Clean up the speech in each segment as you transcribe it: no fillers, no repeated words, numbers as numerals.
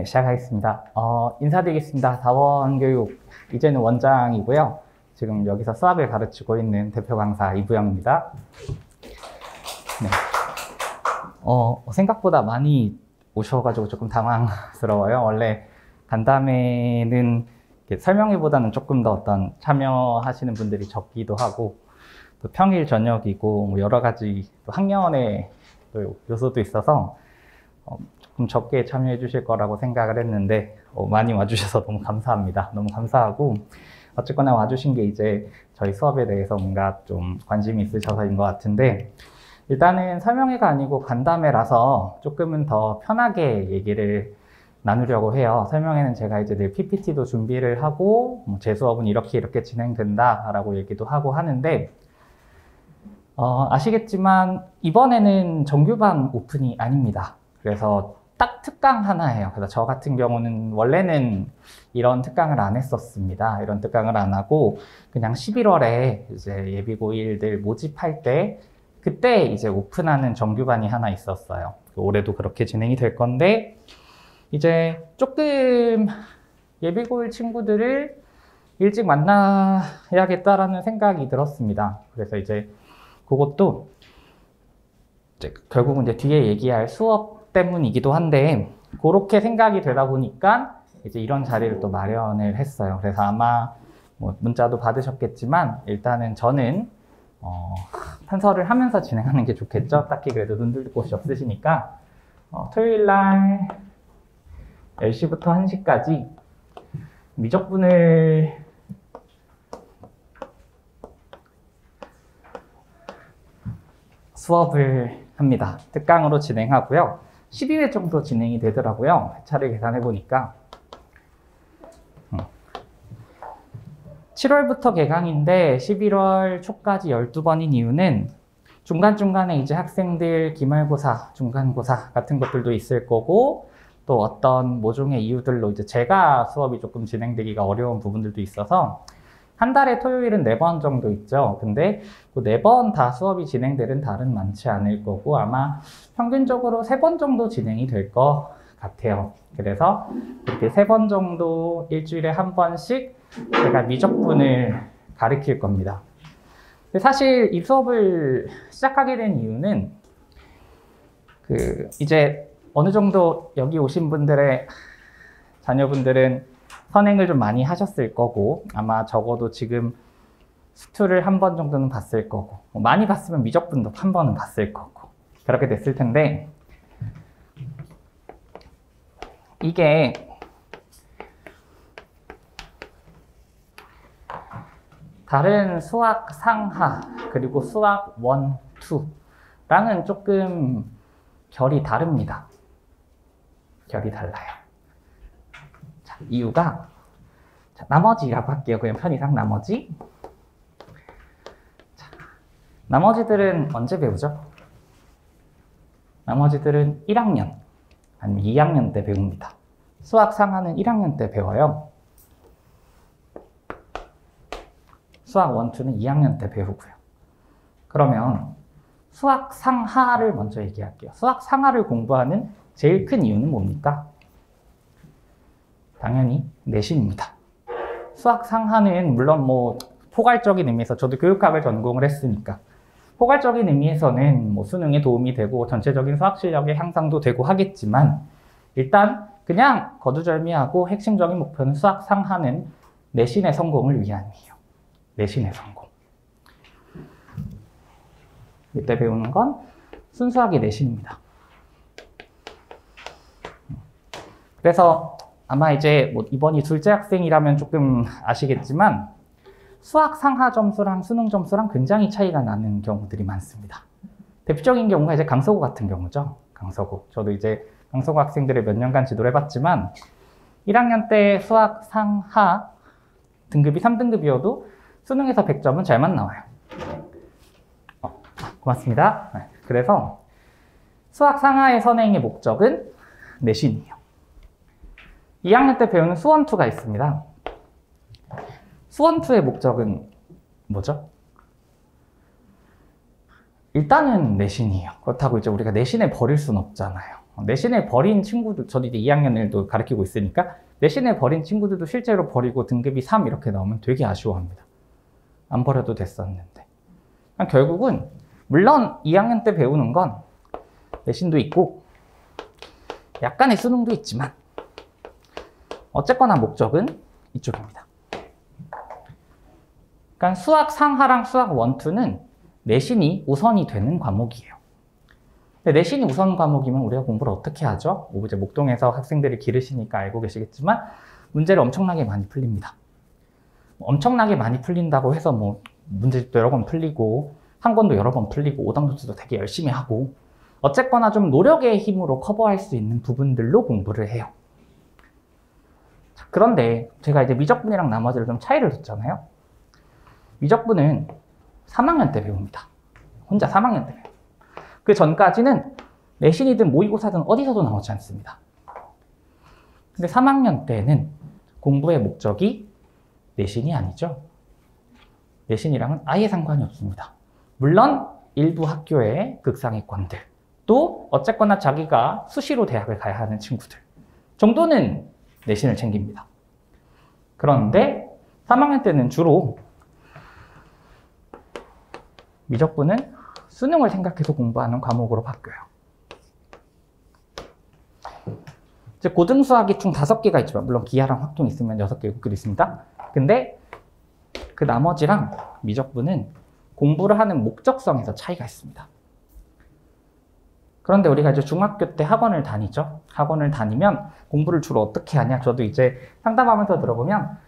네, 시작하겠습니다. 인사드리겠습니다. 다원교육 이제는 원장이고요. 지금 여기서 수학을 가르치고 있는 대표 강사 이부영입니다. 네. 생각보다 많이 오셔가지고 조금 당황스러워요. 원래 간담회는 설명회보다는 조금 더 어떤 참여하시는 분들이 적기도 하고, 또 평일 저녁이고, 뭐 여러 가지 또 학년의 또 요소도 있어서 조금 적게 참여해 주실 거라고 생각을 했는데, 많이 와주셔서 너무 감사합니다. 너무 감사하고, 어쨌거나 와주신 게 이제 저희 수업에 대해서 뭔가 좀 관심이 있으셔서인 것 같은데, 일단은 설명회가 아니고 간담회라서 조금은 더 편하게 얘기를 나누려고 해요. 설명회는 제가 이제 늘 PPT도 준비를 하고, 제 수업은 이렇게 진행된다 라고 얘기도 하고 하는데, 아시겠지만 이번에는 정규반 오픈이 아닙니다. 그래서 딱 특강 하나예요. 그래서 저 같은 경우는 원래는 이런 특강을 안 했었습니다. 이런 특강을 안 하고 그냥 11월에 이제 예비고일들 모집할 때 그때 이제 오픈하는 정규반이 하나 있었어요. 올해도 그렇게 진행이 될 건데, 이제 조금 예비고일 친구들을 일찍 만나야겠다라는 생각이 들었습니다. 그래서 이제 그것도 이제 결국은 이제 뒤에 얘기할 수업 때문이기도 한데, 그렇게 생각이 되다 보니까 이제 이런 자리를 또 마련을 했어요. 그래서 아마 뭐 문자도 받으셨겠지만, 일단은 저는 판서를 하면서 진행하는 게 좋겠죠. 딱히 그래도 눈들 곳이 없으시니까 토요일 날 10시부터 1시까지 미적분을 수업을 합니다. 특강으로 진행하고요. 12회 정도 진행이 되더라고요. 회차를 계산해 보니까 7월부터 개강인데 11월 초까지 12번인 이유는 중간중간에 이제 학생들 기말고사, 중간고사 같은 것들도 있을 거고, 또 어떤 모종의 이유들로 이제 제가 수업이 조금 진행되기가 어려운 부분들도 있어서 한 달에 토요일은 4번 정도 있죠. 근데 그 4번 다 수업이 진행되는 달은 많지 않을 거고, 아마 평균적으로 3번 정도 진행이 될 것 같아요. 그래서 이렇게 3번 정도 일주일에 한 번씩 제가 미적분을 가르칠 겁니다. 사실 이 수업을 시작하게 된 이유는 이제 어느 정도 여기 오신 분들의 자녀분들은 선행을 좀 많이 하셨을 거고, 아마 적어도 지금 수투를 한 번 정도는 봤을 거고, 많이 봤으면 미적분도 한 번은 봤을 거고, 그렇게 됐을 텐데, 이게 다른 수학 상하 그리고 수학 1, 2랑은 조금 결이 다릅니다. 결이 달라요. 자, 이유가, 자, 나머지라고 할게요. 그냥 편의상 나머지. 자, 나머지들은 언제 배우죠? 나머지들은 1학년 아니면 2학년 때 배웁니다. 수학 상하는 1학년 때 배워요. 수학 1, 2는 2학년 때 배우고요. 그러면 수학 상하를 먼저 얘기할게요. 수학 상하를 공부하는 제일 큰 이유는 뭡니까? 당연히 내신입니다. 수학 상하는 물론 뭐 포괄적인 의미에서, 저도 교육학을 전공을 했으니까 포괄적인 의미에서는 뭐 수능에 도움이 되고 전체적인 수학 실력의 향상도 되고 하겠지만, 일단 그냥 거두절미하고 핵심적인 목표는 수학 상하는 내신의 성공을 위함이에요. 내신의 성공. 이때 배우는 건 순수하게 내신입니다. 그래서 아마 이제 뭐 이번이 둘째 학생이라면 조금 아시겠지만, 수학 상하 점수랑 수능 점수랑 굉장히 차이가 나는 경우들이 많습니다. 대표적인 경우가 이제 강서구 같은 경우죠. 강서구. 저도 이제 강서구 학생들을 몇 년간 지도를 해봤지만, 1학년 때 수학 상하 등급이 3등급이어도 수능에서 100점은 잘만 나와요. 고맙습니다. 네, 그래서 수학 상하의 선행의 목적은 내신이에요. 2학년 때 배우는 수원2가 있습니다. 수원2의 목적은 뭐죠? 일단은 내신이에요. 그렇다고 이제 우리가 내신을 버릴 수는 없잖아요. 내신을 버린 친구들, 저도 이제 2학년들도 가르치고 있으니까 내신을 버린 친구들도 실제로 버리고 등급이 3 이렇게 나오면 되게 아쉬워합니다. 안 버려도 됐었는데. 결국은 물론 2학년 때 배우는 건 내신도 있고 약간의 수능도 있지만 어쨌거나 목적은 이쪽입니다. 그러니까 수학 상하랑 수학 원투는 내신이 우선이 되는 과목이에요. 근데 내신이 우선 과목이면 우리가 공부를 어떻게 하죠? 뭐 이제 목동에서 학생들이 기르시니까 알고 계시겠지만 문제를 엄청나게 많이 풀립니다. 엄청나게 많이 풀린다고 해서 뭐 문제집도 여러 번 풀리고 한 권도 여러 번 풀리고 오답노트도 되게 열심히 하고 어쨌거나 좀 노력의 힘으로 커버할 수 있는 부분들로 공부를 해요. 자, 그런데 제가 이제 미적분이랑 나머지를 좀 차이를 뒀잖아요. 미적분은 3학년 때 배웁니다. 혼자 3학년 때 배워요. 그 전까지는 내신이든 모의고사든 어디서도 나오지 않습니다. 근데 3학년 때는 공부의 목적이 내신이 아니죠. 내신이랑은 아예 상관이 없습니다. 물론 일부 학교의 극상위권들, 또 어쨌거나 자기가 수시로 대학을 가야 하는 친구들 정도는 내신을 챙깁니다. 그런데 3학년 때는 주로 미적분은 수능을 생각해서 공부하는 과목으로 바뀌어요. 이제 고등수학이 총 5개가 있지만 물론 기하랑 확통 있으면 6개, 7개도 있습니다. 근데 그 나머지랑 미적분은 공부를 하는 목적성에서 차이가 있습니다. 그런데 우리가 이제 중학교 때 학원을 다니죠. 학원을 다니면 공부를 주로 어떻게 하냐? 저도 이제 상담하면서 들어보면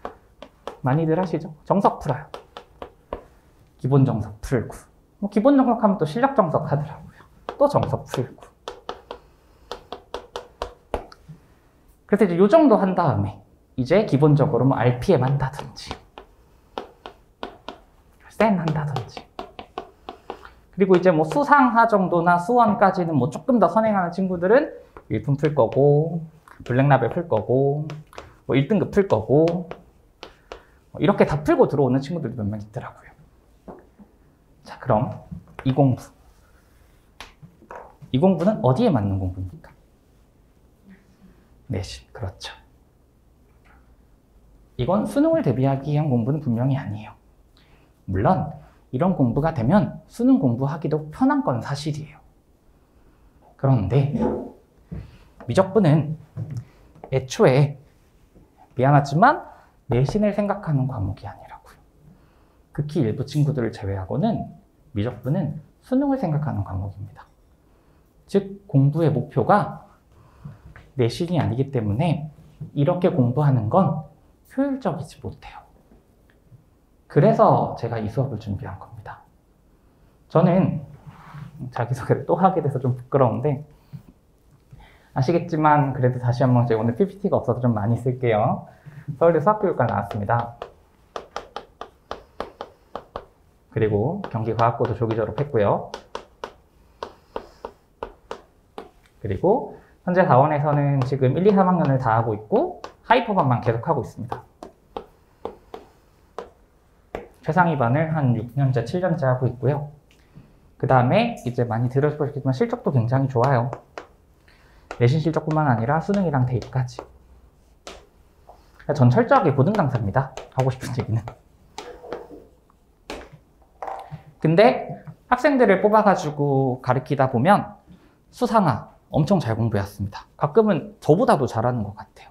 많이들 하시죠. 정석 풀어요. 기본 정석 풀고. 뭐 기본 정석 하면 또 실력 정석 하더라고요. 또 정석 풀고. 그래서 이제 요 정도 한 다음에 이제 기본적으로 뭐 RPM 한다든지 쌤 한다든지 그리고 이제 뭐 수상하 정도나 수원까지는 뭐 조금 더 선행하는 친구들은 1품 풀 거고 블랙라벨 풀 거고 뭐 1등급 풀 거고 뭐 이렇게 다 풀고 들어오는 친구들이 몇 명 있더라고요. 자, 그럼 이 공부. 이 공부는 어디에 맞는 공부입니까? 내신, 그렇죠. 이건 수능을 대비하기 위한 공부는 분명히 아니에요. 물론 이런 공부가 되면 수능 공부하기도 편한 건 사실이에요. 그런데 미적분은 애초에 미안하지만 내신을 생각하는 과목이 아니라고요. 극히 일부 친구들을 제외하고는 미적분은 수능을 생각하는 과목입니다. 즉 공부의 목표가 내신이 아니기 때문에 이렇게 공부하는 건 효율적이지 못해요. 그래서 제가 이 수업을 준비한 겁니다. 저는 자기소개를 또 하게 돼서 좀 부끄러운데 아시겠지만 그래도 다시 한번 제가 오늘 PPT가 없어서 좀 많이 쓸게요. 서울대 수학교육과 나왔습니다. 그리고 경기과학고도 조기 졸업했고요. 그리고 현재 사원에서는 지금 1, 2, 3학년을 다 하고 있고 하이퍼반만 계속하고 있습니다. 최상위반을 한 6년째, 7년째 하고 있고요. 그 다음에 이제 많이 들어보셨겠지만 실적도 굉장히 좋아요. 내신 실적뿐만 아니라 수능이랑 대입까지. 전 철저하게 고등 강사입니다. 하고 싶은 얘기는. 근데 학생들을 뽑아가지고 가르치다 보면 수상하 엄청 잘 공부해왔습니다. 가끔은 저보다도 잘하는 것 같아요.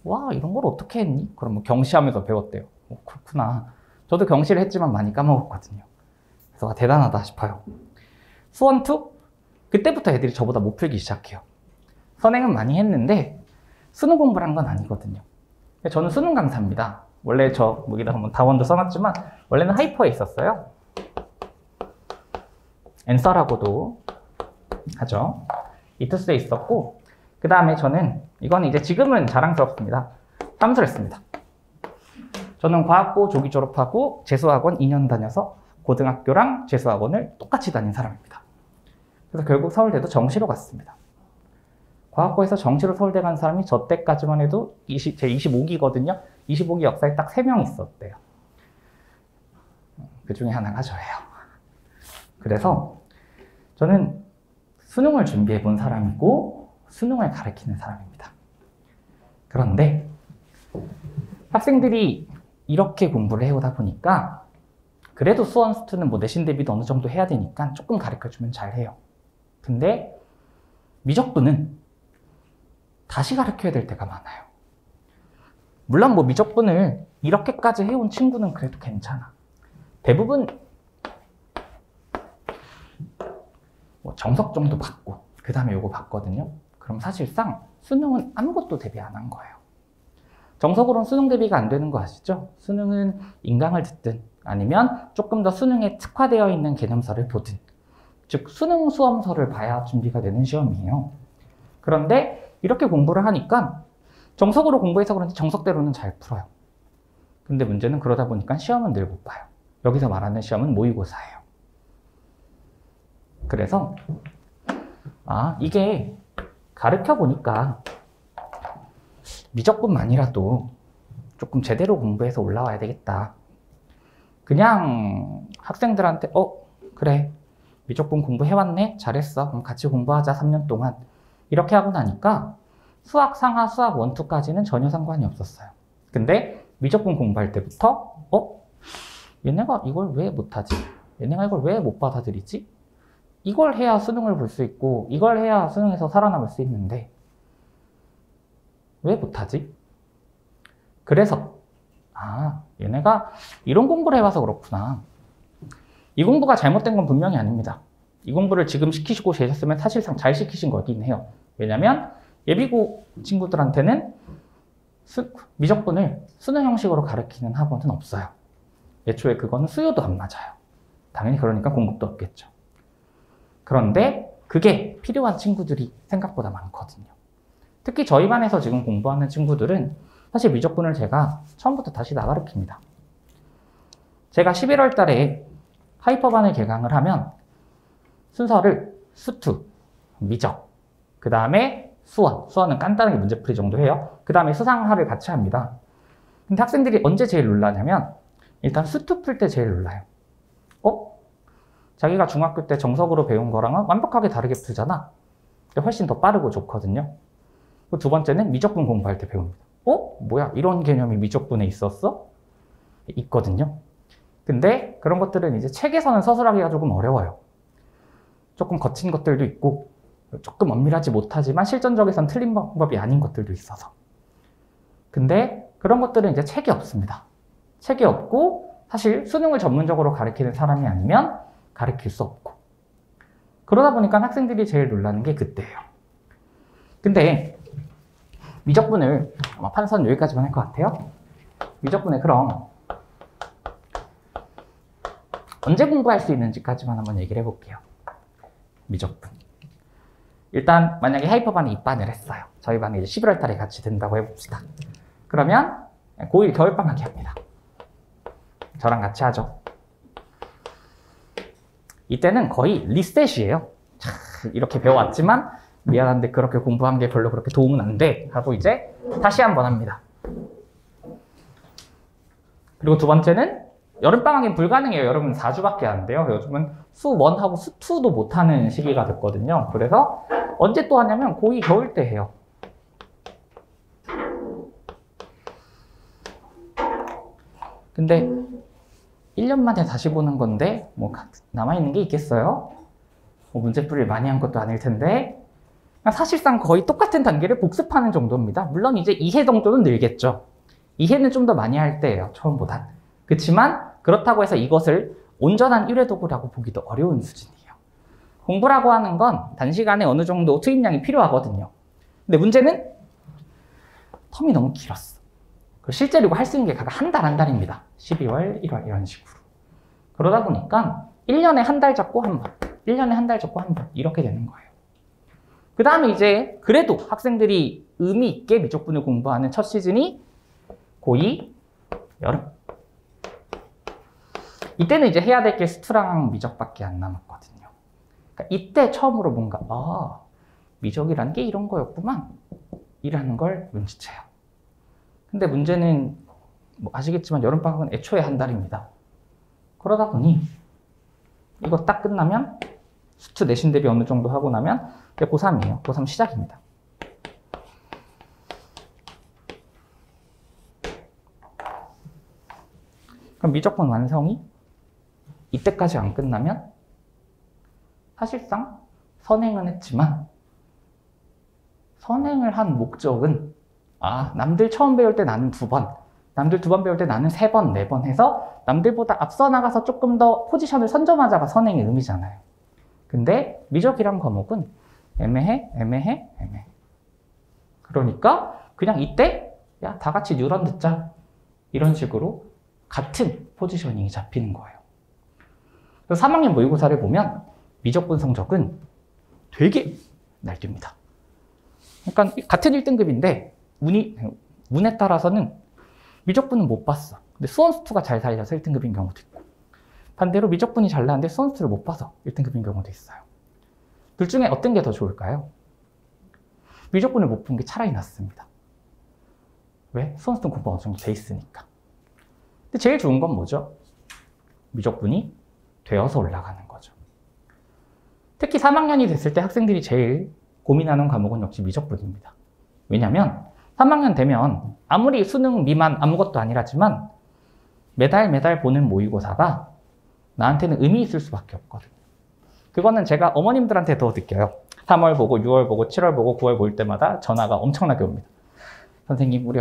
와, 이런 걸 어떻게 했니? 그럼 뭐 경시하면서 배웠대요. 그렇구나. 저도 경시를 했지만 많이 까먹었거든요. 그래서 대단하다 싶어요. 수원2? 그때부터 애들이 저보다 못 풀기 시작해요. 선행은 많이 했는데 수능 공부를 한 건 아니거든요. 저는 수능 강사입니다. 원래 저 여기다 한번 다원도 써놨지만 원래는 하이퍼에 있었어요. 엔서라고도 하죠. 이투스에 있었고 그 다음에 저는 이건 이제 지금은 자랑스럽습니다. 함수를 했습니다. 저는 과학고 조기 졸업하고 재수학원 2년 다녀서 고등학교랑 재수학원을 똑같이 다닌 사람입니다. 그래서 결국 서울대도 정시로 갔습니다. 과학고에서 정시로 서울대 간 사람이 저 때까지만 해도 제 25기거든요. 25기 역사에 딱 3명 있었대요. 그 중에 하나가 저예요. 그래서 저는 수능을 준비해 본 사람이고 수능을 가르치는 사람입니다. 그런데 학생들이 이렇게 공부를 해오다 보니까 그래도 수원 수투는 뭐 내신 대비도 어느 정도 해야 되니까 조금 가르쳐주면 잘해요. 근데 미적분은 다시 가르쳐야 될 때가 많아요. 물론 뭐 미적분을 이렇게까지 해온 친구는 그래도 괜찮아. 대부분 뭐 정석 정도 받고 그 다음에 요거 받거든요. 그럼 사실상 수능은 아무것도 대비 안 한 거예요. 정석으로는 수능 대비가 안 되는 거 아시죠? 수능은 인강을 듣든 아니면 조금 더 수능에 특화되어 있는 개념서를 보든, 즉 수능 수험서를 봐야 준비가 되는 시험이에요. 그런데 이렇게 공부를 하니까 정석으로 공부해서 그런지 정석대로는 잘 풀어요. 근데 문제는 그러다 보니까 시험은 늘 못 봐요. 여기서 말하는 시험은 모의고사예요. 그래서 이게 가르쳐 보니까 미적분만이라도 조금 제대로 공부해서 올라와야 되겠다. 그냥 학생들한테 그래 미적분 공부해왔네? 잘했어. 그럼 같이 공부하자 3년 동안. 이렇게 하고 나니까 수학 상하, 수학 원투까지는 전혀 상관이 없었어요. 근데 미적분 공부할 때부터 얘네가 이걸 왜 못하지? 얘네가 이걸 왜 못 받아들이지? 이걸 해야 수능을 볼 수 있고 이걸 해야 수능에서 살아남을 수 있는데 왜 못하지? 그래서 얘네가 이런 공부를 해와서 그렇구나. 이 공부가 잘못된 건 분명히 아닙니다. 이 공부를 지금 시키시고 계셨으면 사실상 잘 시키신 거긴 해요. 왜냐면 예비고 친구들한테는 미적분을 수능 형식으로 가르치는 학원은 없어요. 애초에 그거는 수요도 안 맞아요. 당연히 그러니까 공급도 없겠죠. 그런데 그게 필요한 친구들이 생각보다 많거든요. 특히 저희 반에서 지금 공부하는 친구들은 사실 미적분을 제가 처음부터 다시 다 가르칩니다. 제가 11월 달에 하이퍼반을 개강을 하면 순서를 수투, 미적, 그 다음에 수원은 간단하게 문제풀이 정도 해요. 그 다음에 수상하를 같이 합니다. 근데 학생들이 언제 제일 놀라냐면 일단 수투 풀 때 제일 놀라요. 자기가 중학교 때 정석으로 배운 거랑은 완벽하게 다르게 풀잖아. 훨씬 더 빠르고 좋거든요. 두 번째는 미적분 공부할 때 배웁니다. 뭐야? 이런 개념이 미적분에 있었어? 있거든요. 근데 그런 것들은 이제 책에서는 서술하기가 조금 어려워요. 조금 거친 것들도 있고 조금 엄밀하지 못하지만 실전적에선 틀린 방법이 아닌 것들도 있어서. 근데 그런 것들은 이제 책이 없습니다. 책이 없고 사실 수능을 전문적으로 가르치는 사람이 아니면 가르칠 수 없고. 그러다 보니까 학생들이 제일 놀라는 게 그때예요. 근데 미적분을 아마 판서는 여기까지만 할 것 같아요. 미적분에 그럼 언제 공부할 수 있는지까지만 한번 얘기를 해볼게요. 미적분. 일단 만약에 하이퍼반에 입반을 했어요. 저희 반에 이제 11월 달에 같이 된다고 해봅시다. 그러면 고1 겨울방학이 합니다. 저랑 같이 하죠. 이때는 거의 리셋이에요. 이렇게 배워왔지만 미안한데 그렇게 공부한 게 별로 그렇게 도움은 안 돼 하고 이제 다시 한번 합니다. 그리고 두 번째는 여름방학엔 불가능해요. 여름은 4주밖에 안 돼요. 요즘은 수1하고 수2도 못하는 시기가 됐거든요. 그래서 언제 또 하냐면 고2 겨울 때 해요. 근데 1년 만에 다시 보는 건데 뭐 남아있는 게 있겠어요? 뭐 문제풀이를 많이 한 것도 아닐 텐데 사실상 거의 똑같은 단계를 복습하는 정도입니다. 물론 이제 2회 정도는 늘겠죠. 2회는 좀 더 많이 할 때예요. 처음보단. 그렇지만 그렇다고 해서 이것을 온전한 1회 도구라고 보기도 어려운 수준이에요. 공부라고 하는 건 단시간에 어느 정도 투입량이 필요하거든요. 근데 문제는 텀이 너무 길었어. 실제로 이거 할 수 있는 게 각 한 달입니다. 12월, 1월 이런 식으로. 그러다 보니까 1년에 한 달 잡고 한 번, 1년에 한 달 잡고 한 번 이렇게 되는 거예요. 그 다음에 이제 그래도 학생들이 의미 있게 미적분을 공부하는 첫 시즌이 고2 여름. 이때는 이제 해야 될 게 수투랑 미적밖에 안 남았거든요. 그러니까 이때 처음으로 뭔가 미적이라는 게 이런 거였구만 이라는 걸 눈치채요. 근데 문제는 뭐 아시겠지만 여름방학은 애초에 한 달입니다. 그러다 보니 이거 딱 끝나면 수투 내신 대비 어느 정도 하고 나면 이제 고3이에요. 고3 시작입니다. 그럼 미적분 완성이 이때까지 안 끝나면 사실상 선행은 했지만 선행을 한 목적은 남들 처음 배울 때 나는 2번, 남들 2번 배울 때 나는 3번, 4번 해서 남들보다 앞서 나가서 조금 더 포지션을 선점하자가 선행의 의미잖아요. 근데 미적이란 과목은 애매해. 그러니까 그냥 이때 야, 다 같이 뉴런 듣자. 이런 식으로 같은 포지셔닝이 잡히는 거예요. 그래서 3학년 모의고사를 보면 미적분 성적은 되게 날뛰입니다. 그러니까 같은 1등급인데 운에 따라서는 미적분은 못 봤어. 근데 수원수투가 잘 살려서 1등급인 경우도 있고 반대로 미적분이 잘 나왔는데 수원수투를 못 봐서 1등급인 경우도 있어요. 둘 중에 어떤 게 더 좋을까요? 미적분을 못 본 게 차라리 낫습니다. 왜? 수원수투는 공부가 어느 정도 돼 있으니까. 근데 제일 좋은 건 뭐죠? 미적분이 되어서 올라가는 거죠. 특히 3학년이 됐을 때 학생들이 제일 고민하는 과목은 역시 미적분입니다. 왜냐면 3학년 되면 아무리 수능 미만 아무것도 아니라지만 매달 보는 모의고사가 나한테는 의미 있을 수밖에 없거든요. 그거는 제가 어머님들한테 더 느껴요. 3월 보고 6월 보고 7월 보고 9월 볼 때마다 전화가 엄청나게 옵니다. 선생님, 우리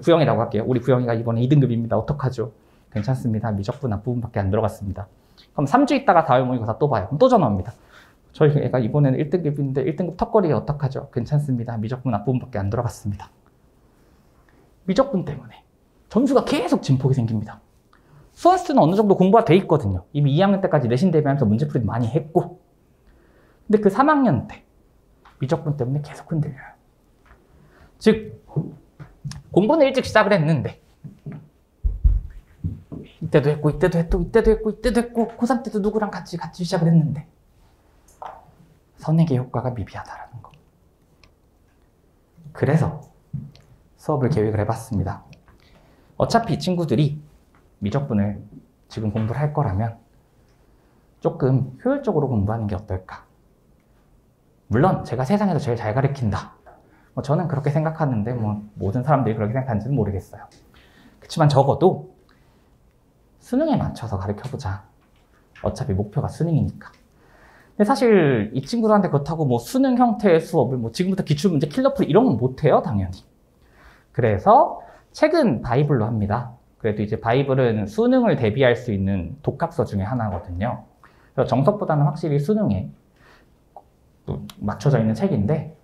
부영이라고 할게요. 우리 부영이가 이번에 2등급입니다. 어떡하죠? 괜찮습니다. 미적분 앞부분밖에 안 들어갔습니다. 그럼 3주 있다가 4월 모의고사 또 봐요. 그럼 또 전화 옵니다. 저희 애가 이번에는 1등급인데 1등급 턱걸이에 어떡하죠? 괜찮습니다. 미적분 앞부분밖에 안 들어갔습니다. 미적분 때문에 점수가 계속 진폭이 생깁니다. 수원수투는 어느 정도 공부가 돼 있거든요. 이미 2학년 때까지 내신 대비하면서 문제풀이도 많이 했고 근데 그 3학년 때 미적분 때문에 계속 흔들려요. 즉 공부는 일찍 시작을 했는데 이때도 했고 고3 때도 누구랑 같이 시작을 했는데 선행의 효과가 미비하다라는 거. 그래서 수업을 계획을 해봤습니다. 어차피 이 친구들이 미적분을 지금 공부를 할 거라면 조금 효율적으로 공부하는 게 어떨까? 물론 제가 세상에서 제일 잘 가르친다. 저는 그렇게 생각하는데 모든 사람들이 그렇게 생각하는지는 모르겠어요. 그렇지만 적어도 수능에 맞춰서 가르쳐보자. 어차피 목표가 수능이니까. 근데 사실 이 친구들한테 그렇다고 수능 형태의 수업을 지금부터 기출문제 킬러풀이 이런 건 못해요, 당연히. 그래서 책은 바이블로 합니다. 그래도 이제 바이블은 수능을 대비할 수 있는 독학서 중에 하나거든요. 그래서 정석보다는 확실히 수능에 맞춰져 있는 책인데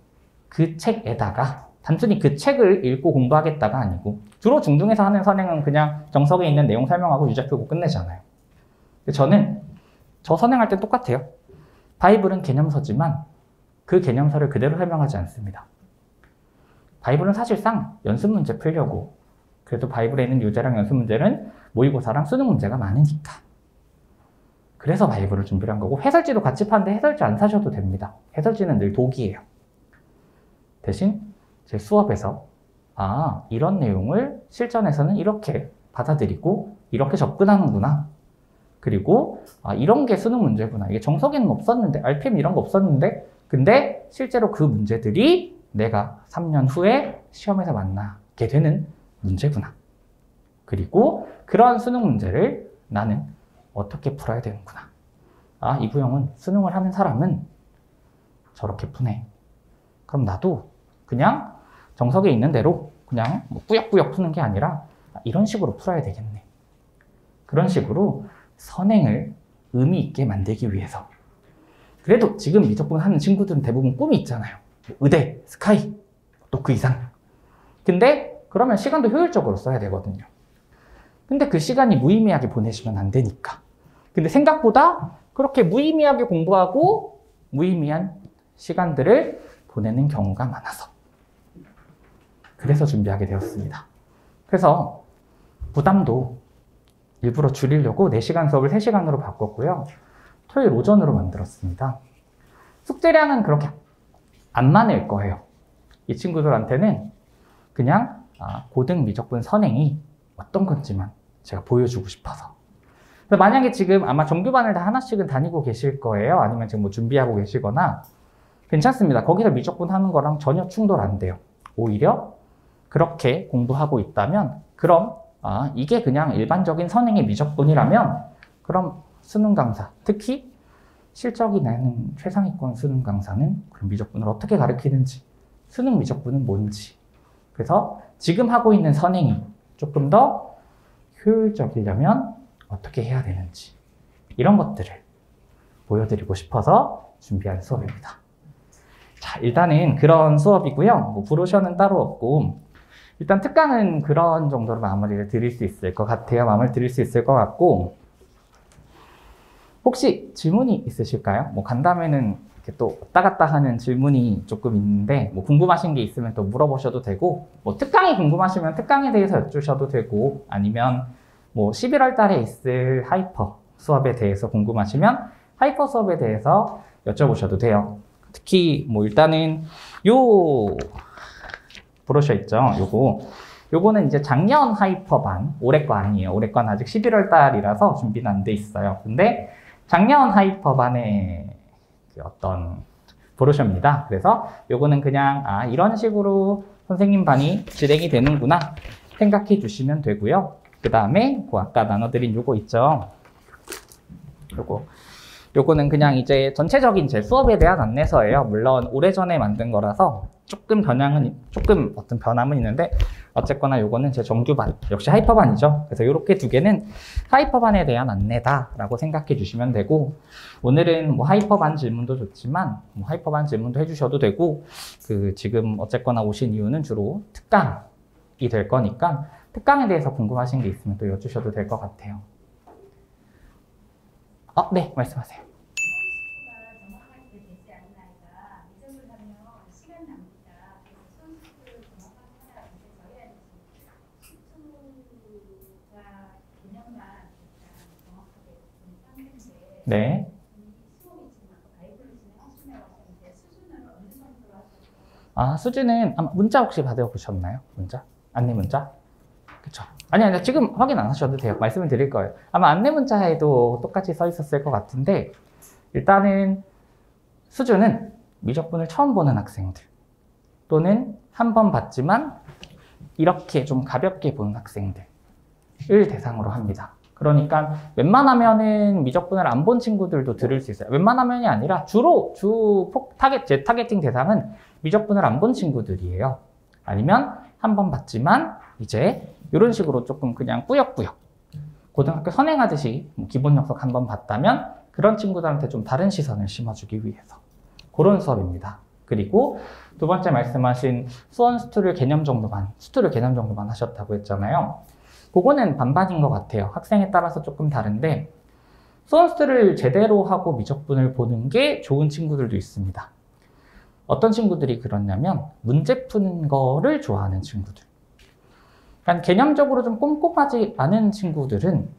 그 책에다가 단순히 그 책을 읽고 공부하겠다가 아니고 주로 중등에서 하는 선행은 그냥 정석에 있는 내용 설명하고 유제 풀고 끝내잖아요. 저는 저 선행할 때 똑같아요. 바이블은 개념서지만 그 개념서를 그대로 설명하지 않습니다. 바이블은 사실상 연습 문제 풀려고 그래도 바이블에 있는 유제랑 연습 문제는 모의고사랑 수능 문제가 많으니까 그래서 바이블을 준비를 한 거고 해설지도 같이 파는데 해설지 안 사셔도 됩니다. 해설지는 늘 독이에요. 대신 제 수업에서 이런 내용을 실전에서는 이렇게 받아들이고 이렇게 접근하는구나. 그리고 이런 게 수능 문제구나. 이게 정석에는 없었는데 RPM 이런 거 없었는데 근데 실제로 그 문제들이 내가 3년 후에 시험에서 만나게 되는 문제구나. 그리고 그런 수능 문제를 나는 어떻게 풀어야 되는구나. 이 부형은 수능을 하는 사람은 저렇게 푸네. 그럼 나도 그냥 정석에 있는 대로 그냥 꾸역꾸역 푸는 게 아니라 이런 식으로 풀어야 되겠네. 그런 식으로 선행을 의미 있게 만들기 위해서. 그래도 지금 미적분 하는 친구들은 대부분 꿈이 있잖아요. 의대, 스카이, 또 그 이상. 근데 그러면 시간도 효율적으로 써야 되거든요. 근데 그 시간이 무의미하게 보내시면 안 되니까. 근데 생각보다 그렇게 무의미하게 공부하고 무의미한 시간들을 보내는 경우가 많아서 그래서 준비하게 되었습니다. 그래서 부담도 일부러 줄이려고 4시간 수업을 3시간으로 바꿨고요. 토요일 오전으로 만들었습니다. 숙제량은 그렇게 안 많을 거예요. 이 친구들한테는 그냥 고등 미적분 선행이 어떤 건지만 제가 보여주고 싶어서. 만약에 지금 아마 정규반을 다 하나씩은 다니고 계실 거예요. 아니면 지금 준비하고 계시거나 괜찮습니다. 거기서 미적분 하는 거랑 전혀 충돌 안 돼요. 오히려 그렇게 공부하고 있다면 그럼 이게 그냥 일반적인 선행의 미적분이라면 그럼 수능 강사, 특히 실적이 나는 최상위권 수능 강사는 그럼 미적분을 어떻게 가르치는지, 수능 미적분은 뭔지, 그래서 지금 하고 있는 선행이 조금 더 효율적이려면 어떻게 해야 되는지, 이런 것들을 보여드리고 싶어서 준비한 수업입니다. 자, 일단은 그런 수업이고요. 뭐 브로셔는 따로 없고, 일단 특강은 그런 정도로 마무리를 드릴 수 있을 것 같아요. 마무리 드릴 수 있을 것 같고, 혹시 질문이 있으실까요? 뭐 간담회는 이렇게 또 왔다 갔다 하는 질문이 조금 있는데, 뭐 궁금하신 게 있으면 또 물어보셔도 되고, 뭐 특강이 궁금하시면 특강에 대해서 여쭈셔도 되고, 아니면 뭐 11월 달에 있을 하이퍼 수업에 대해서 궁금하시면 하이퍼 수업에 대해서 여쭤보셔도 돼요. 특히 뭐 일단은 요 브로셔 있죠? 요거는 이제 작년 하이퍼반, 올해 거 아니에요. 올해 건 아직 11월 달이라서 준비는 안 돼 있어요. 근데 작년 하이퍼반의 그 어떤 브로셔입니다. 그래서 요거는 그냥 이런 식으로 선생님 반이 진행이 되는구나 생각해 주시면 되고요. 그 다음에 아까 나눠드린 요거 있죠? 요거는 그냥 이제 전체적인 제 수업에 대한 안내서예요. 물론 오래전에 만든 거라서 조금 어떤 변함은 있는데, 어쨌거나 요거는 제 정규반, 역시 하이퍼반이죠. 그래서 요렇게 두 개는 하이퍼반에 대한 안내다라고 생각해 주시면 되고, 오늘은 뭐 하이퍼반 질문도 좋지만 뭐 하이퍼반 질문도 해주셔도 되고, 지금 어쨌거나 오신 이유는 주로 특강이 될 거니까 특강에 대해서 궁금하신 게 있으면 또 여쭈셔도 될 것 같아요. 네, 말씀하세요. 네. 수준은 아마 문자 혹시 받아보셨나요? 문자? 안내 문자? 그쵸? 아니, 지금 확인 안 하셔도 돼요. 말씀을 드릴 거예요. 아마 안내 문자에도 똑같이 써 있었을 것 같은데, 일단은 수준은 미적분을 처음 보는 학생들, 또는 한 번 봤지만 이렇게 좀 가볍게 보는 학생들을 대상으로 합니다. 그러니까 웬만하면은 미적분을 안 본 친구들도 들을 수 있어요. 웬만하면이 아니라 주로 제 타겟팅 대상은 미적분을 안 본 친구들이에요. 아니면 한 번 봤지만 이제 이런 식으로 조금 그냥 꾸역꾸역 고등학교 선행하듯이 기본 역석 한 번 봤다면 그런 친구들한테 좀 다른 시선을 심어주기 위해서 그런 수업입니다. 그리고 두 번째 말씀하신 수투를 개념 정도만 하셨다고 했잖아요. 그거는 반반인 것 같아요. 학생에 따라서 조금 다른데, 수투를 제대로 하고 미적분을 보는 게 좋은 친구들도 있습니다. 어떤 친구들이 그러냐면 문제 푸는 거를 좋아하는 친구들. 그러니까 개념적으로 좀 꼼꼼하지 않은 친구들은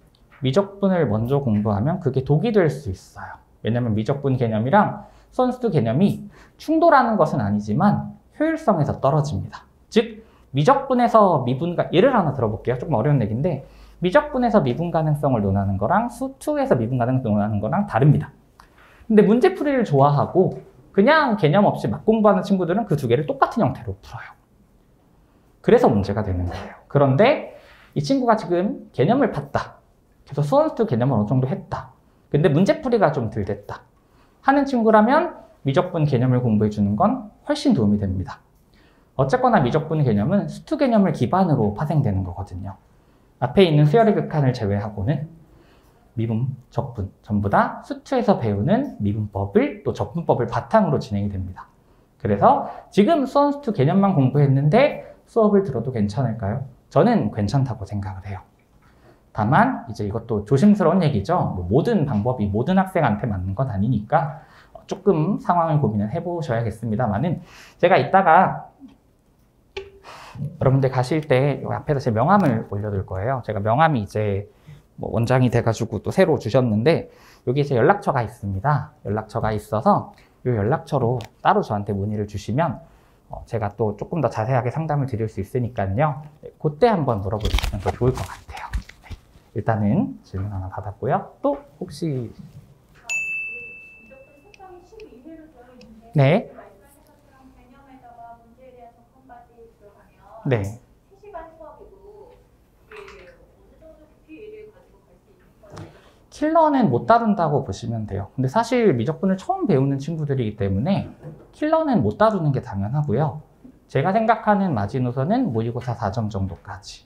미적분을 먼저 공부하면 그게 독이 될 수 있어요. 왜냐면 미적분 개념이랑 수투 개념이 충돌하는 것은 아니지만 효율성에서 떨어집니다. 즉 미적분에서 예를 하나 들어볼게요. 조금 어려운 얘기인데, 미적분에서 미분 가능성을 논하는 거랑 수투에서 미분 가능성을 논하는 거랑 다릅니다. 근데 문제풀이를 좋아하고 그냥 개념 없이 막 공부하는 친구들은 그 두 개를 똑같은 형태로 풀어요. 그래서 문제가 되는 거예요. 그런데 이 친구가 지금 개념을 팠다. 그래서 수투 개념을 어느 정도 했다. 근데 문제풀이가 좀 덜 됐다 하는 친구라면 미적분 개념을 공부해 주는 건 훨씬 도움이 됩니다. 어쨌거나 미적분 개념은 수투 개념을 기반으로 파생되는 거거든요. 앞에 있는 수열의 극한을 제외하고는 미분, 적분 전부 다 수투에서 배우는 미분법을 또 적분법을 바탕으로 진행이 됩니다. 그래서 지금 수투 개념만 공부했는데 수업을 들어도 괜찮을까요? 저는 괜찮다고 생각을 해요. 다만 이제 이것도 조심스러운 얘기죠. 모든 방법이 모든 학생한테 맞는 건 아니니까 조금 상황을 고민을 해보셔야겠습니다만은, 제가 이따가 여러분들 가실 때 앞에다 제 명함을 올려둘 거예요. 제가 명함이 이제 원장이 돼가지고 또 새로 주셨는데, 여기 제 연락처가 있습니다. 연락처가 있어서 이 연락처로 따로 저한테 문의를 주시면 제가 또 조금 더 자세하게 상담을 드릴 수 있으니까요. 그때 한번 물어보시면 더 좋을 것 같아요. 네. 일단은 질문 하나 받았고요. 또 혹시 네. 개념에다가 문제에 대한 접근까지 들어가면 네. 3시간 수업이고 킬러는 못 다룬다고 보시면 돼요. 근데 사실 미적분을 처음 배우는 친구들이기 때문에 킬러는 못 다루는 게 당연하고요. 제가 생각하는 마지노선은 모의고사 4점 정도까지.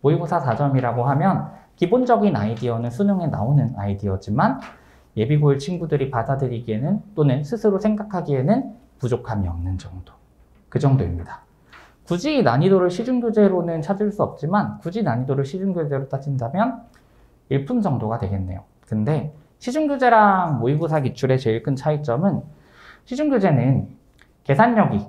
모의고사 4점이라고 하면 기본적인 아이디어는 수능에 나오는 아이디어지만 예비고일 친구들이 받아들이기에는 또는 스스로 생각하기에는 부족함이 없는 정도. 그 정도입니다. 굳이 난이도를 시중교재로는 찾을 수 없지만 굳이 난이도를 시중교재로 따진다면 1품 정도가 되겠네요. 근데 시중교재랑 모의고사 기출의 제일 큰 차이점은 시중교재는 계산력이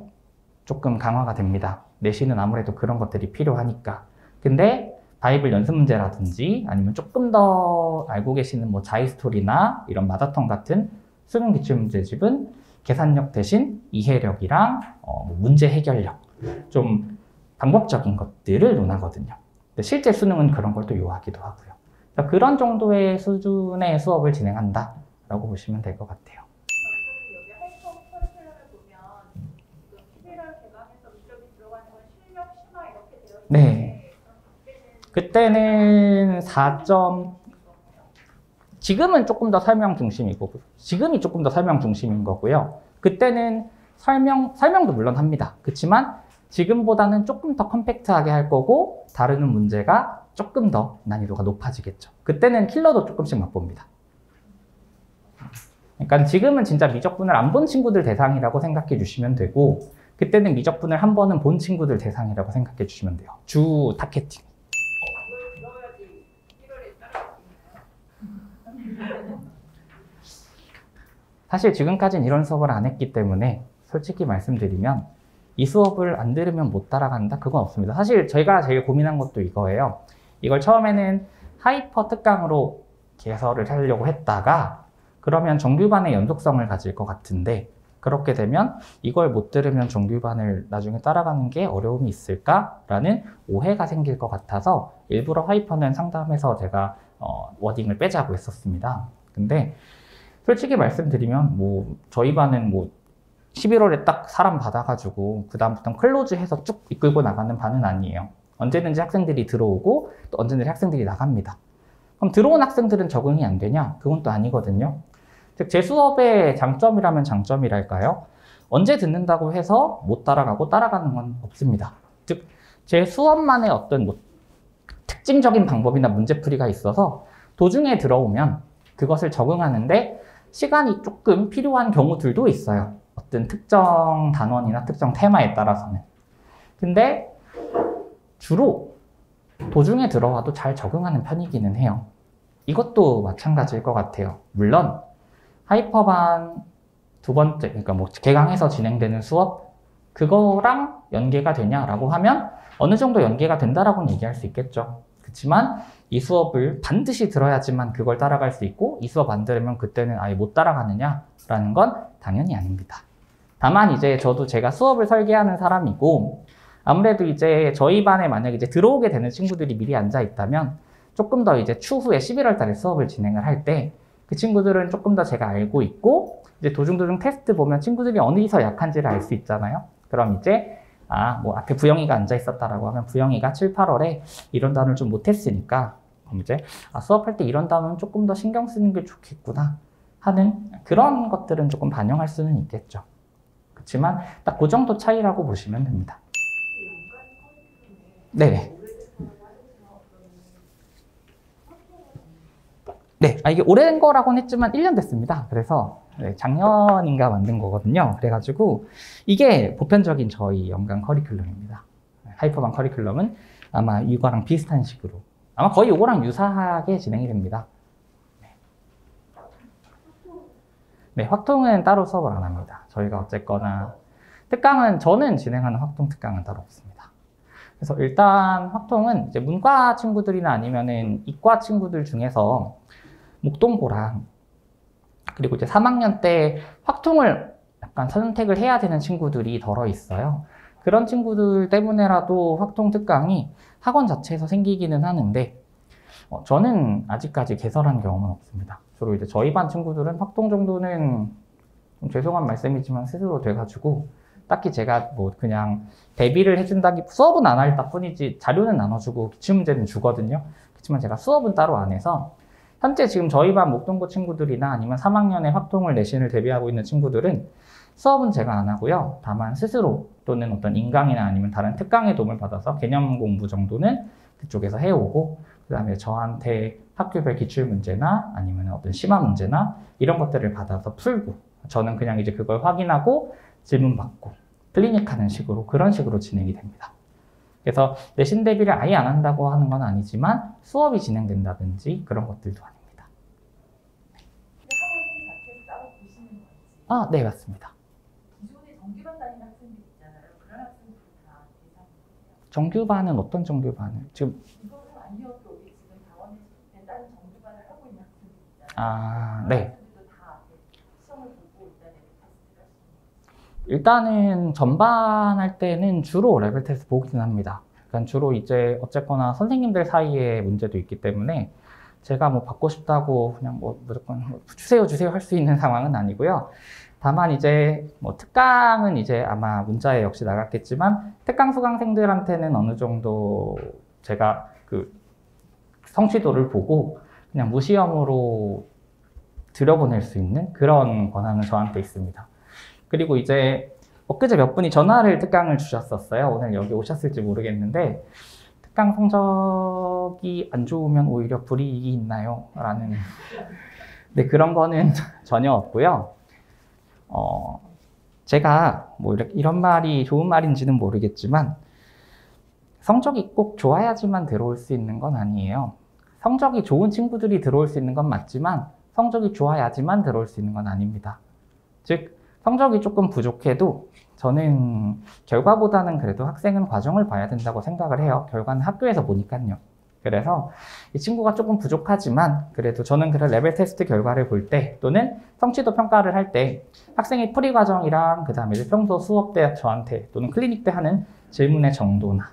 조금 강화가 됩니다. 내신은 아무래도 그런 것들이 필요하니까. 근데 바이블 연습 문제라든지 아니면 조금 더 알고 계시는 뭐 자이스토리나 이런 마다톤 같은 수능 기출 문제집은 계산력 대신 이해력이랑 문제 해결력, 좀 방법적인 것들을 논하거든요. 근데 실제 수능은 그런 걸 또 요하기도 하고요. 그런 정도의 수준의 수업을 진행한다라고 보시면 될 것 같아요. 여기 하이퍼 커리큘럼을 보면 지금 11월 개강해서 미적이 들어가는 건 실력, 심화 이렇게 되어 있는데 네. 그때는 4점, 지금은 조금 더 설명 중심이고, 지금이 조금 더 설명 중심인 거고요. 그때는 설명도 물론 합니다. 그렇지만 지금보다는 조금 더 컴팩트하게 할 거고, 다루는 문제가 조금 더 난이도가 높아지겠죠. 그때는 킬러도 조금씩 맛봅니다. 그러니까 지금은 진짜 미적분을 안 본 친구들 대상이라고 생각해 주시면 되고, 그때는 미적분을 한 번은 본 친구들 대상이라고 생각해 주시면 돼요. 주 타겟팅. 사실 지금까지는 이런 수업을 안 했기 때문에 솔직히 말씀드리면 이 수업을 안 들으면 못 따라간다? 그건 없습니다. 사실 저희가 제일 고민한 것도 이거예요. 이걸 처음에는 하이퍼 특강으로 개설을 하려고 했다가 그러면 정규반의 연속성을 가질 것 같은데 그렇게 되면 이걸 못 들으면 정규반을 나중에 따라가는 게 어려움이 있을까라는 오해가 생길 것 같아서 일부러 하이퍼는 상담해서 제가 워딩을 빼자고 했었습니다. 근데 솔직히 말씀드리면 뭐 저희 반은 뭐 11월에 딱 사람 받아가지고 그 다음부터는 클로즈해서 쭉 이끌고 나가는 반은 아니에요. 언제든지 학생들이 들어오고 또 언제든지 학생들이 나갑니다. 그럼 들어온 학생들은 적응이 안 되냐? 그건 또 아니거든요. 즉 제 수업의 장점이라면 장점이랄까요? 언제 듣는다고 해서 못 따라가고 따라가는 건 없습니다. 즉 제 수업만의 어떤 뭐 특징적인 방법이나 문제풀이가 있어서 도중에 들어오면 그것을 적응하는데 시간이 조금 필요한 경우들도 있어요. 어떤 특정 단원이나 특정 테마에 따라서는. 근데 주로 도중에 들어와도 잘 적응하는 편이기는 해요. 이것도 마찬가지일 것 같아요. 물론 하이퍼반 두 번째, 그러니까 뭐 개강해서 진행되는 수업 그거랑 연계가 되냐라고 하면 어느 정도 연계가 된다라고는 얘기할 수 있겠죠. 그렇지만 이 수업을 반드시 들어야지만 그걸 따라갈 수 있고 이 수업 안 들으면 그때는 아예 못 따라가느냐라는 건 당연히 아닙니다. 다만 이제 저도 제가 수업을 설계하는 사람이고 아무래도 이제 저희 반에 만약에 이제 들어오게 되는 친구들이 미리 앉아 있다면 조금 더 이제 추후에 11월 달에 수업을 진행을 할 때 그 친구들은 조금 더 제가 알고 있고 이제 도중도중 테스트 보면 친구들이 어디서 약한지를 알 수 있잖아요. 그럼 이제 뭐 앞에 부영이가 앉아 있었다라고 하면 부영이가 7, 8월에 이런 단어를 좀 못했으니까 그럼 이제 수업할 때 이런 단어는 조금 더 신경 쓰는 게 좋겠구나 하는 그런 것들은 조금 반영할 수는 있겠죠. 그렇지만 딱 그 정도 차이라고 보시면 됩니다. 네. 네, 이게 오래된 거라고는 했지만 1년 됐습니다. 그래서 작년인가 만든 거거든요. 그래가지고 이게 보편적인 저희 연간 커리큘럼입니다. 하이퍼반 커리큘럼은 아마 이거랑 비슷한 식으로 아마 거의 이거랑 유사하게 진행이 됩니다. 네, 확통은 따로 수업을 안 합니다. 저희가 어쨌거나 특강은 저는 진행하는 확통 특강은 따로 없습니다. 그래서 일단 확통은 이제 문과 친구들이나 아니면은 이과 친구들 중에서 목동고랑 그리고 이제 3학년 때 확통을 약간 선택을 해야 되는 친구들이 덜어 있어요. 그런 친구들 때문에라도 확통 특강이 학원 자체에서 생기기는 하는데 저는 아직까지 개설한 경험은 없습니다. 주로 이제 저희 반 친구들은 확통 정도는 좀 죄송한 말씀이지만 스스로 돼가지고 딱히 제가 뭐 그냥 대비를 해준다기 수업은 안 할 뿐이지 자료는 나눠주고 기출문제는 주거든요. 그렇지만 제가 수업은 따로 안 해서 현재 지금 저희 반 목동고 친구들이나 아니면 3학년에 확통을 내신을 대비하고 있는 친구들은 수업은 제가 안 하고요. 다만 스스로 또는 어떤 인강이나 아니면 다른 특강의 도움을 받아서 개념 공부 정도는 그쪽에서 해오고, 그 다음에 저한테 학교별 기출 문제나 아니면 어떤 심화 문제나 이런 것들을 받아서 풀고, 저는 그냥 이제 그걸 확인하고 질문 받고 클리닉하는 식으로, 그런 식으로 진행이 됩니다. 그래서 내신 대비를 아예 안 한다고 하는 건 아니지만 수업이 진행된다든지 그런 것들도 아닙니다. 학원 자체를 따로 보시는 건지. 아, 네, 맞습니다. 기존에 정규반 다니는 학생들 있잖아요. 그런 학생들 다 대상이에요. 정규반은 어떤 정규반을? 지금 이거는 아니어도 우리 지금 다원에서 다른 정규반을 하고 있는 학생들 있잖아요. 아, 그런 네. 학생들도 다 시험을 보고 일단 레벨 테스트를 하시는 거예요. 일단은 전반 할 때는 주로 레벨 테스트 보긴 합니다. 그러니까 주로 이제 어쨌거나 선생님들 사이에 문제도 있기 때문에 제가 뭐 받고 싶다고 그냥 뭐 무조건 뭐 주세요 할 수 있는 상황은 아니고요. 다만 이제 뭐 특강은 이제 아마 문자에 역시 나갔겠지만 특강 수강생들한테는 어느 정도 제가 그 성취도를 보고 그냥 무시험으로 들여보낼 수 있는 그런 권한은 저한테 있습니다. 그리고 이제 엊그제 몇 분이 전화를 특강을 주셨었어요. 오늘 여기 오셨을지 모르겠는데 특강 성적이 안 좋으면 오히려 불이익이 있나요? 라는 네, 그런 거는 전혀 없고요. 제가 뭐 이런 말이 좋은 말인지는 모르겠지만 성적이 꼭 좋아야지만 들어올 수 있는 건 아니에요. 성적이 좋은 친구들이 들어올 수 있는 건 맞지만 성적이 좋아야지만 들어올 수 있는 건 아닙니다. 즉 성적이 조금 부족해도 저는 결과보다는 그래도 학생은 과정을 봐야 된다고 생각을 해요. 결과는 학교에서 보니까요. 그래서 이 친구가 조금 부족하지만 그래도 저는 그런 레벨 테스트 결과를 볼 때 또는 성취도 평가를 할 때 학생의 풀이 과정이랑 그 다음에 평소 수업 때 저한테 또는 클리닉 때 하는 질문의 정도나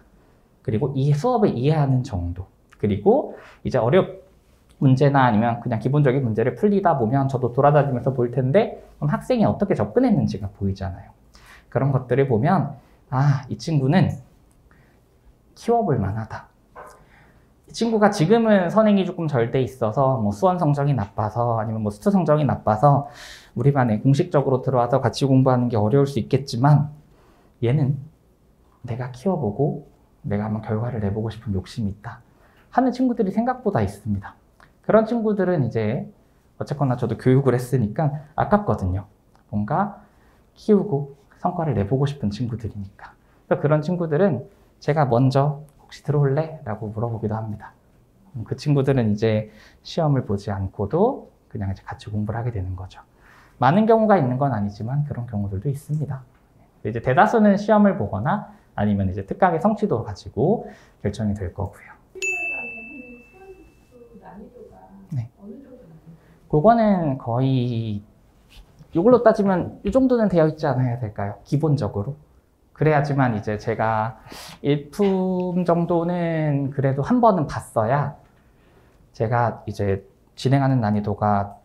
그리고 이 수업을 이해하는 정도, 그리고 이제 문제나 아니면 그냥 기본적인 문제를 풀리다 보면 저도 돌아다니면서 볼 텐데 그럼 학생이 어떻게 접근했는지가 보이잖아요. 그런 것들을 보면 아, 이 친구는 키워볼 만하다. 이 친구가 지금은 선행이 조금 절 돼 있어서 뭐 수원 성적이 나빠서 아니면 뭐 수투 성적이 나빠서 우리 반에 공식적으로 들어와서 같이 공부하는 게 어려울 수 있겠지만 얘는 내가 키워보고 내가 한번 결과를 내보고 싶은 욕심이 있다 하는 친구들이 생각보다 있습니다. 그런 친구들은 이제 어쨌거나 저도 교육을 했으니까 아깝거든요. 뭔가 키우고 성과를 내보고 싶은 친구들이니까. 그래서 그런 친구들은 제가 먼저 혹시 들어올래? 라고 물어보기도 합니다. 그 친구들은 이제 시험을 보지 않고도 그냥 이제 같이 공부를 하게 되는 거죠. 많은 경우가 있는 건 아니지만 그런 경우들도 있습니다. 이제 대다수는 시험을 보거나 아니면 이제 특강의 성취도 가지고 결정이 될 거고요. 네. 그거는 거의 이걸로 따지면 이 정도는 되어 있지 않아야 될까요? 기본적으로. 그래야지만 이제 제가 일품 정도는 그래도 한 번은 봤어야 제가 이제 진행하는 난이도가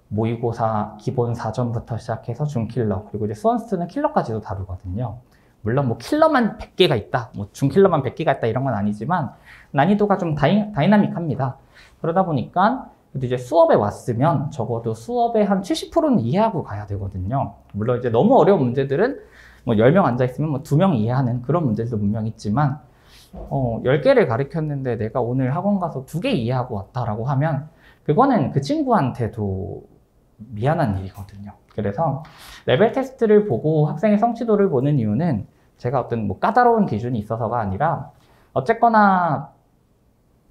모의고사 기본 4점부터 시작해서 중킬러 그리고 이제 수원스트는 킬러까지도 다루거든요. 물론 뭐 킬러만 100개가 있다, 뭐 중킬러만 100개가 있다 이런 건 아니지만 난이도가 좀 다이나믹합니다. 그러다 보니까 이제 수업에 왔으면 적어도 수업의 한 70%는 이해하고 가야 되거든요. 물론 이제 너무 어려운 문제들은 뭐 10명 앉아있으면 뭐 2명 이해하는 그런 문제들도 분명 있지만 10개를 가르쳤는데 내가 오늘 학원 가서 2개 이해하고 왔다라고 하면 그거는 그 친구한테도 미안한 일이거든요. 그래서 레벨 테스트를 보고 학생의 성취도를 보는 이유는 제가 어떤 뭐 까다로운 기준이 있어서가 아니라 어쨌거나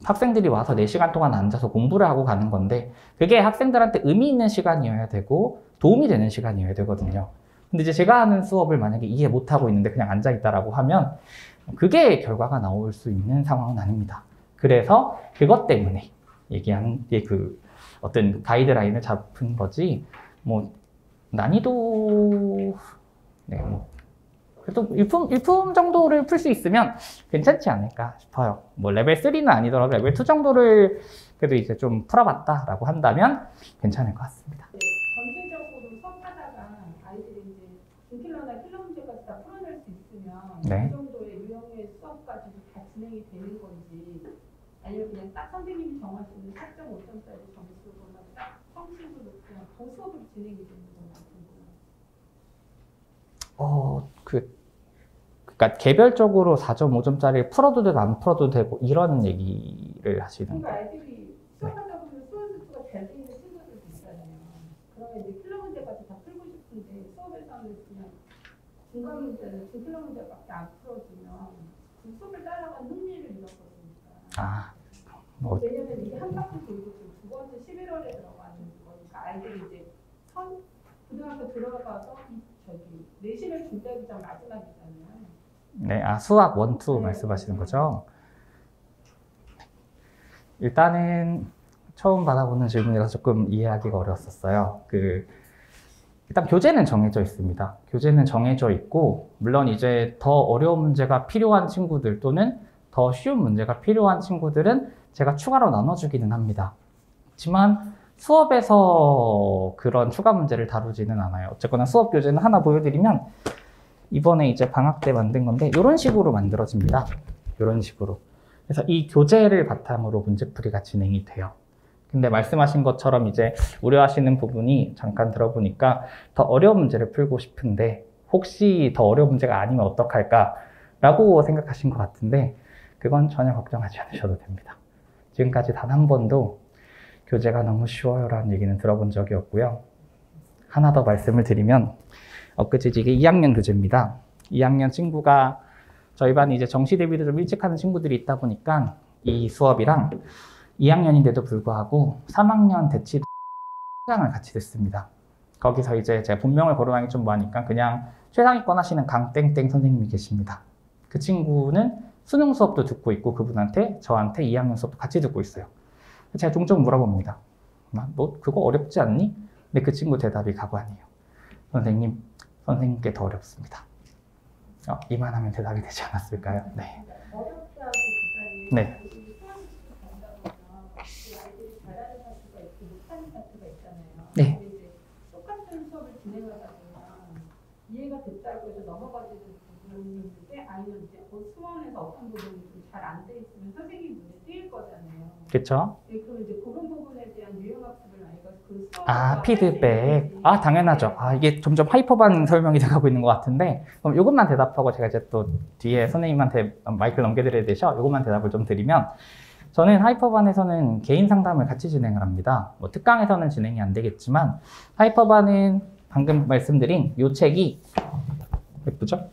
학생들이 와서 4시간 동안 앉아서 공부를 하고 가는 건데 그게 학생들한테 의미 있는 시간이어야 되고 도움이 되는 시간이어야 되거든요. 근데 이제 제가 하는 수업을 만약에 이해 못하고 있는데 그냥 앉아있다라고 하면 그게 결과가 나올 수 있는 상황은 아닙니다. 그래서 그것 때문에 얘기한 게 그 어떤 가이드라인을 잡은 거지 뭐 난이도 네, 뭐 그래도 일품 정도를 풀 수 있으면 괜찮지 않을까 싶어요. 뭐 레벨 3는 아니더라도 레벨 2 정도를 그래도 이제 좀 풀어봤다라고 한다면 괜찮을 것 같습니다. 전체적으로 수업하다가 아이들이 이제 중킬러나 킬러 문제까지 다 풀어낼 수 있으면 네. 그 정도의 유형의 수업까지도 다 진행이 되는 건지 아니면 그냥 딱 선생님이 정하시는 4.5점짜리 점수로만 딱 성취적으로 그냥 그 수업을 진행이 되는 건 같은데요. 그러니까 개별적으로 4.5점짜리를 풀어도 되고 안 풀어도 되고 이런 얘기를 하시는 그러니까 거예요. 아이들이 수업하다 보면 수업 수가 잘 돼 있는 친구들도 있잖아요. 그러면 이제 필러 문제까지 다 풀고 싶은데 수업에서는 그냥 중간 문제는 필러 문제밖에 안 풀어주면 그 수업을 따라가는 흥미를 잃어버리니까. 왜냐면 이게 한 바퀴 돌고 지금 두 번째 11월에 들어가는 거니까 아이들이 이제 고등학교 들어가서 내신을 줄 때부터 마지막이잖아요. 네, 수학 1, 2 말씀하시는 거죠? 일단은 처음 받아보는 질문이라서 조금 이해하기가 어려웠었어요. 일단 교재는 정해져 있습니다. 교재는 정해져 있고, 물론 이제 더 어려운 문제가 필요한 친구들 또는 더 쉬운 문제가 필요한 친구들은 제가 추가로 나눠주기는 합니다. 하지만 수업에서 그런 추가 문제를 다루지는 않아요. 어쨌거나 수업 교재는 하나 보여드리면 이번에 이제 방학 때 만든 건데 이런 식으로 만들어집니다. 이런 식으로. 그래서 이 교재를 바탕으로 문제풀이가 진행이 돼요. 근데 말씀하신 것처럼 이제 우려하시는 부분이 잠깐 들어보니까 더 어려운 문제를 풀고 싶은데 혹시 더 어려운 문제가 아니면 어떡할까 라고 생각하신 것 같은데 그건 전혀 걱정하지 않으셔도 됩니다. 지금까지 단 한 번도 교재가 너무 쉬워요 라는 얘기는 들어본 적이 없고요. 하나 더 말씀을 드리면 엊그제 이게 2학년 교재입니다. 2학년 친구가 저희 반이 이제 정시 대비를 좀 일찍 하는 친구들이 있다 보니까 이 수업이랑 2학년인데도 불구하고 3학년 대치 을 같이 듣습니다. 거기서 이제 제가 본명을 거론하기 좀 뭐하니까 그냥 최상위권 하시는 강땡땡 선생님이 계십니다. 그 친구는 수능 수업도 듣고 있고 그분한테 저한테 2학년 수업도 같이 듣고 있어요. 제가 종종 물어봅니다. 너 그거 어렵지 않니? 근데 그 친구 대답이 가관이에요. 선생님, 선생님께 더 어렵습니다. 이만하면 대답이 되지 않았을까요? 네. 어렵다기보다는 네. 아이들이 수학식을 간다 보면 그 아이들이 잘하는 파트가 있고 못하는 파트가 있잖아요. 네. 근데 이제 똑같은 수업을 진행하다 보면 이해가 됐다고 해서 넘어가지는 부분이 있는데 아니면 이제 수원에서 어떤 부분이 좀 잘 안 돼 있으면 선생님 눈에 띄일 거잖아요. 그렇죠? 네, 그럼 이제 그런 부분에 대한 유형학습을 아이가 그 수업 피드백. 당연하죠. 이게 점점 하이퍼반 설명이 돼가고 있는 것 같은데, 그럼 이것만 대답하고 제가 이제 또 뒤에 선생님한테 마이크를 넘겨드려야 되셔. 이것만 대답을 좀 드리면, 저는 하이퍼반에서는 개인 상담을 같이 진행을 합니다. 뭐 특강에서는 진행이 안 되겠지만, 하이퍼반은 방금 말씀드린 이 책이 예쁘죠?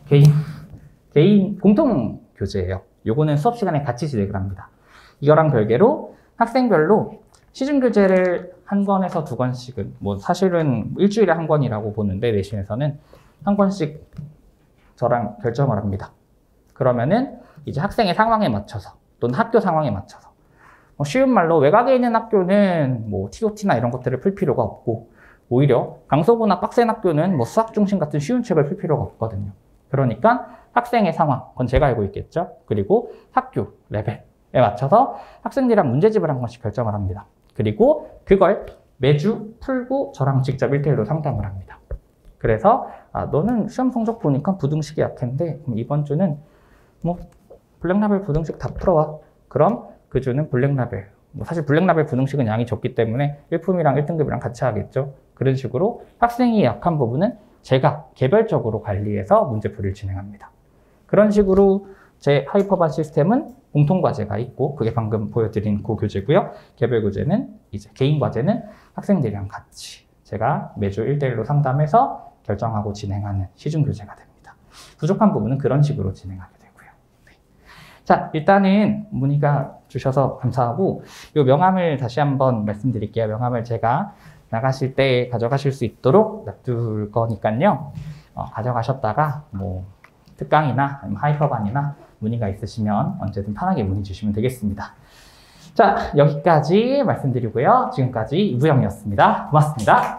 개인 공통 교재예요. 요거는 수업 시간에 같이 진행을 합니다. 이거랑 별개로 학생별로 시중 교재를 한 권에서 두 권씩은 뭐 사실은 일주일에 한 권이라고 보는데 내신에서는 한 권씩 저랑 결정을 합니다. 그러면은 이제 학생의 상황에 맞춰서 또는 학교 상황에 맞춰서 쉬운 말로 외곽에 있는 학교는 뭐 TOT나 이런 것들을 풀 필요가 없고 오히려 강서구나 빡센 학교는 뭐 수학 중심 같은 쉬운 책을 풀 필요가 없거든요. 그러니까 학생의 상황, 그건 제가 알고 있겠죠. 그리고 학교 레벨에 맞춰서 학생들이랑 문제집을 한 번씩 결정을 합니다. 그리고 그걸 매주 풀고 저랑 직접 1대1로 상담을 합니다. 그래서 너는 시험 성적 보니까 부등식이 약한데 그럼 이번 주는 뭐 블랙라벨 부등식 다 풀어와. 그럼 그 주는 블랙라벨. 사실 블랙라벨 부등식은 양이 적기 때문에 1품이랑 1등급이랑 같이 하겠죠. 그런 식으로 학생이 약한 부분은 제가 개별적으로 관리해서 문제풀이를 진행합니다. 그런 식으로 제 하이퍼반 시스템은 공통과제가 있고 그게 방금 보여드린 그 교재고요. 개별 교재는 이제 개인 과제는 학생들이랑 같이 제가 매주 1대1로 상담해서 결정하고 진행하는 시중 교재가 됩니다. 부족한 부분은 그런 식으로 진행하게 되고요. 네. 자, 일단은 문의가 주셔서 감사하고 이 명함을 다시 한번 말씀드릴게요. 명함을 제가 나가실 때 가져가실 수 있도록 놔둘 거니까요. 가져가셨다가 뭐 특강이나 아니면 하이퍼반이나 문의가 있으시면 언제든 편하게 문의 주시면 되겠습니다. 자, 여기까지 말씀드리고요. 지금까지 이부영이었습니다. 고맙습니다.